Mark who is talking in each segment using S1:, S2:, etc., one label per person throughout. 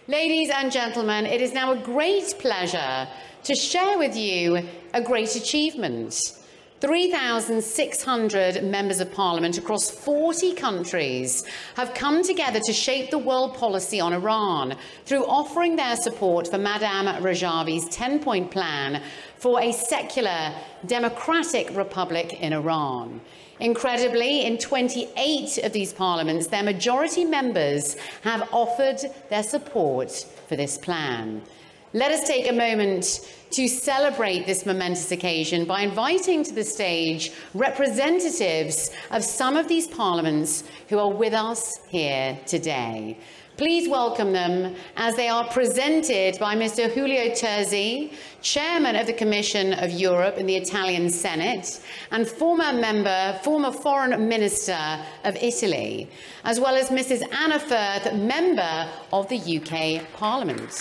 S1: Ladies and gentlemen, it is now a great pleasure to share with you a great achievement. 3,600 members of parliament across 40 countries have come together to shape the world policy on Iran through offering their support for Madam Rajavi's 10-point plan for a secular, democratic republic in Iran. Incredibly, in 28 of these parliaments, their majority members have offered their support for this plan. Let us take a moment to celebrate this momentous occasion by inviting to the stage representatives of some of these parliaments who are with us here today. Please welcome them as they are presented by Mr. Giulio Terzi, Chairman of the Commission of Europe in the Italian Senate and former Foreign Minister of Italy, as well as Mrs. Anna Firth, Member of the UK Parliament.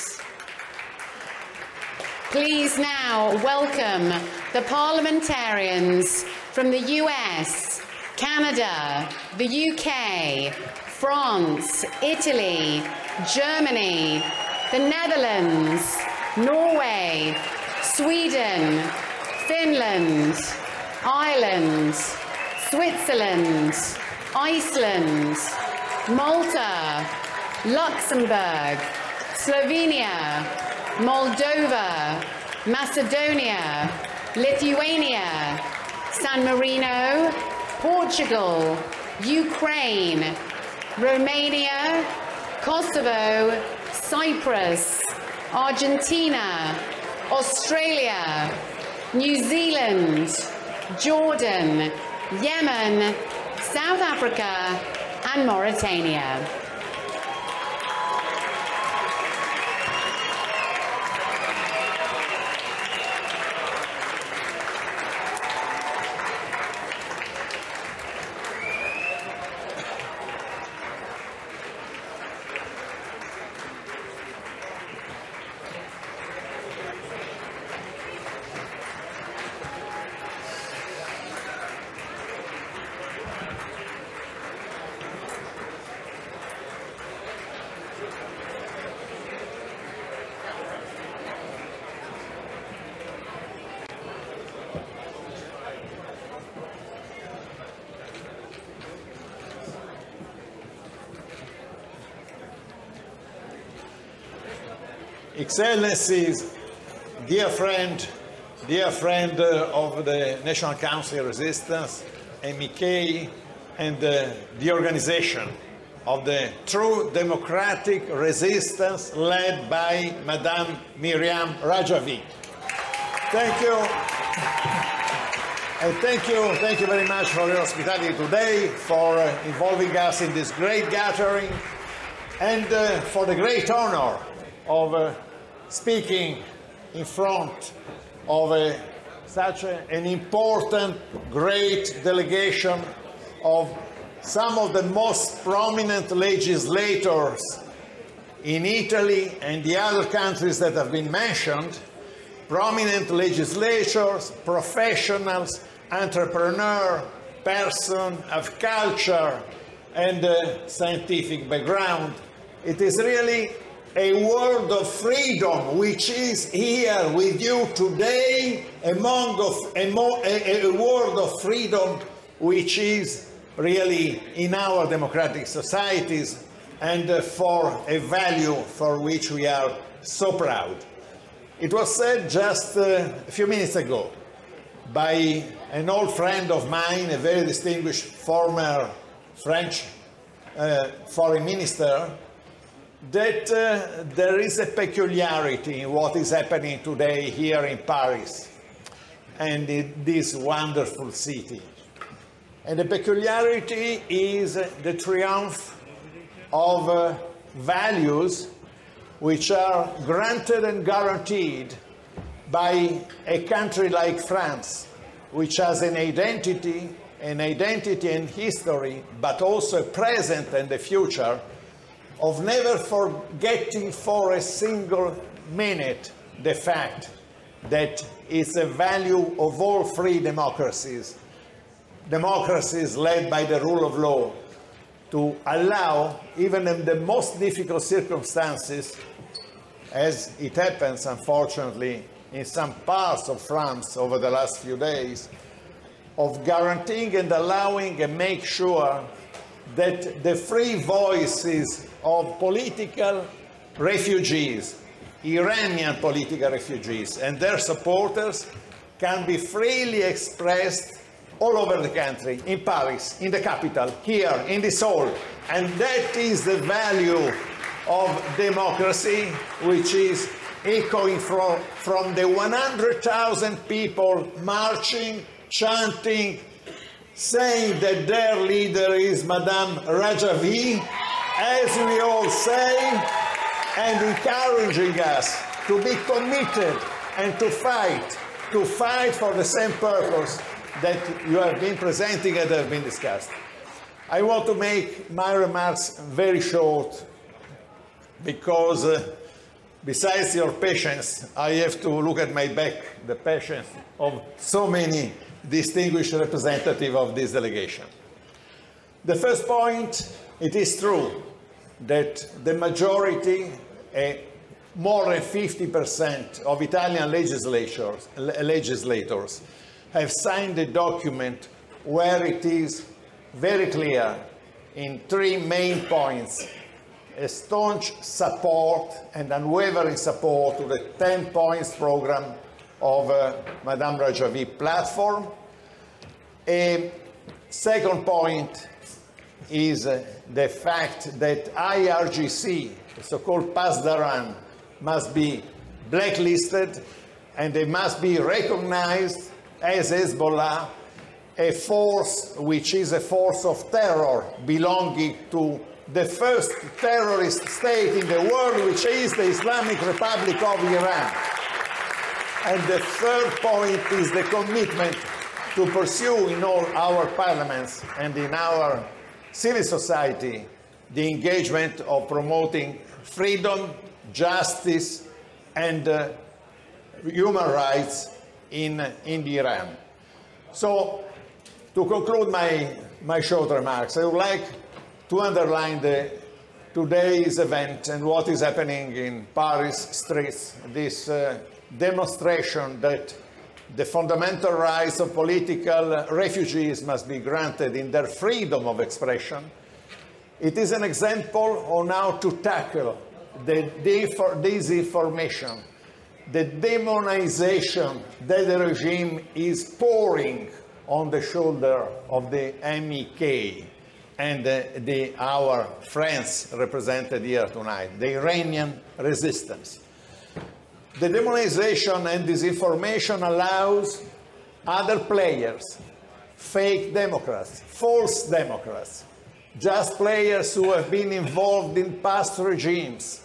S1: Please now welcome the parliamentarians from the US, Canada, the UK, France, Italy, Germany, the Netherlands, Norway, Sweden, Finland, Ireland, Switzerland, Iceland, Malta, Luxembourg, Slovenia, Moldova, Macedonia, Lithuania, San Marino, Portugal, Ukraine, Romania, Kosovo, Cyprus, Argentina, Australia, New Zealand, Jordan, Yemen, South Africa, and Mauritania.
S2: Excellencies, dear friend of the National Council Resistance, MEK, and the organization of the true democratic resistance led by Madam Rajavi. Thank you. And thank you very much for your hospitality today, for involving us in this great gathering, and for the great honor of speaking in front of such an important, great delegation of some of the most prominent legislators in Italy and the other countries that have been mentioned, prominent legislators, professionals, entrepreneurs, persons of culture and scientific background. It is really a world of freedom which is here with you today, a world of freedom which is really in our democratic societies, and for a value for which we are so proud. It was said just a few minutes ago by an old friend of mine, a very distinguished former French foreign minister, that there is a peculiarity in what is happening today here in Paris and in this wonderful city. And the peculiarity is the triumph of values which are granted and guaranteed by a country like France, which has an identity and history, but also a present and a future, of never forgetting for a single minute the fact that it's a value of all free democracies, democracies led by the rule of law, to allow, even in the most difficult circumstances, as it happens, unfortunately, in some parts of France over the last few days, of guaranteeing and allowing and make sure that the free voices of political refugees, Iranian political refugees, and their supporters can be freely expressed all over the country, in Paris, in the capital, here, in this hall. And that is the value of democracy, which is echoing from the 100,000 people marching, chanting, saying that their leader is Madam Rajavi, as we all say, and encouraging us to be committed and to fight for the same purpose that you have been presenting and have been discussed. I want to make my remarks very short because besides your patience, I have to look at my back, the patience of so many distinguished representatives of this delegation. The first point, it is true that the majority, more than 50% of Italian legislators have signed a document where it is very clear in three main points: a staunch support and unwavering support to the 10 points program of Madam Rajavi platform. A second point is the fact that IRGC, the so-called Pasdaran, must be blacklisted and they must be recognized as Hezbollah, a force which is a force of terror belonging to the first terrorist state in the world, which is the Islamic Republic of Iran. And the third point is the commitment to pursue in all our parliaments and in our civil society the engagement of promoting freedom, justice, and human rights in Iran. So, to conclude my short remarks, I would like to underline today's event and what is happening in Paris streets, this demonstration that the fundamental rights of political refugees must be granted in their freedom of expression. It is an example on how to tackle the disinformation, the demonization that the regime is pouring on the shoulder of the MEK and our friends represented here tonight, the Iranian resistance. The demonization and disinformation allows other players, fake Democrats, false Democrats, just players who have been involved in past regimes,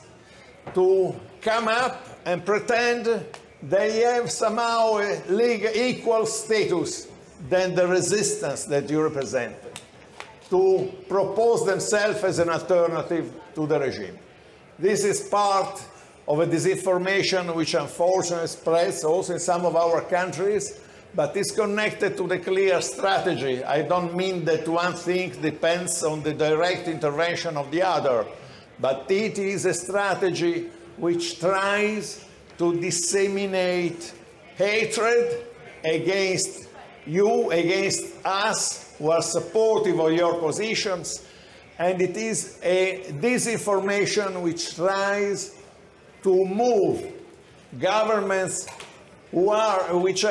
S2: to come up and pretend they have somehow a legal equal status than the resistance that you represent, to propose themselves as an alternative to the regime. This is part of a disinformation which unfortunately spreads also in some of our countries, but is connected to the clear strategy. I don't mean that one thing depends on the direct intervention of the other, but it is a strategy which tries to disseminate hatred against you, against us who are supportive of your positions, and it is a disinformation which tries to move governments which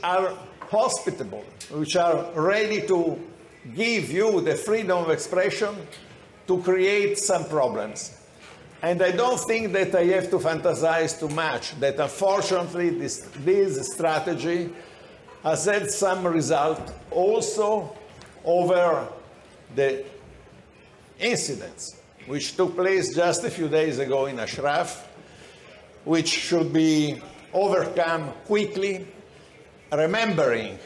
S2: are hospitable, which are ready to give you the freedom of expression, to create some problems. And I don't think that I have to fantasize too much, that unfortunately this strategy has had some result also over the incidents which took place just a few days ago in Ashraf, which should be overcome quickly, remembering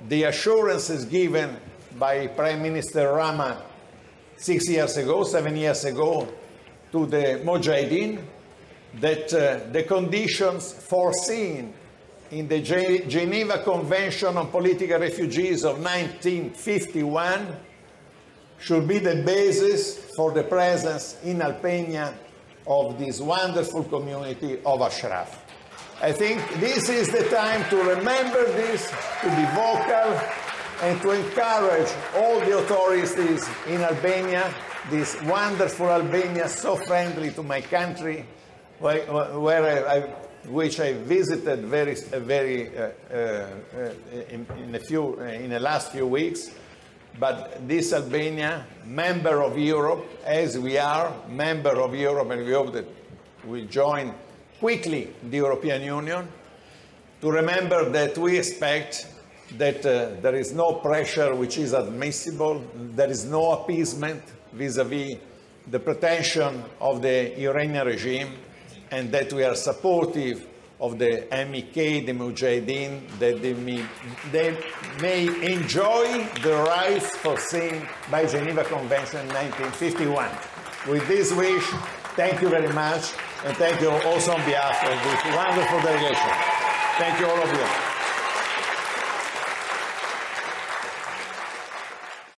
S2: the assurances given by Prime Minister Rama 7 years ago, to the Mujahideen, that the conditions foreseen in the Geneva Convention on Political Refugees of 1951 should be the basis for the presence in Albania of this wonderful community of Ashraf. I think this is the time to remember this, to be vocal, and to encourage all the authorities in Albania, this wonderful Albania, so friendly to my country, which I visited in the last few weeks. But this Albania, member of Europe, as we are, member of Europe, and we hope that we join quickly the European Union, to remember that we expect that there is no pressure which is admissible, there is no appeasement vis-à-vis the pretension of the Iranian regime, and that we are supportive of the MEK, the Mujahideen, that they may enjoy the rights foreseen by Geneva Convention 1951. With this wish, thank you very much, and thank you also on behalf of this wonderful delegation. Thank you, all of you.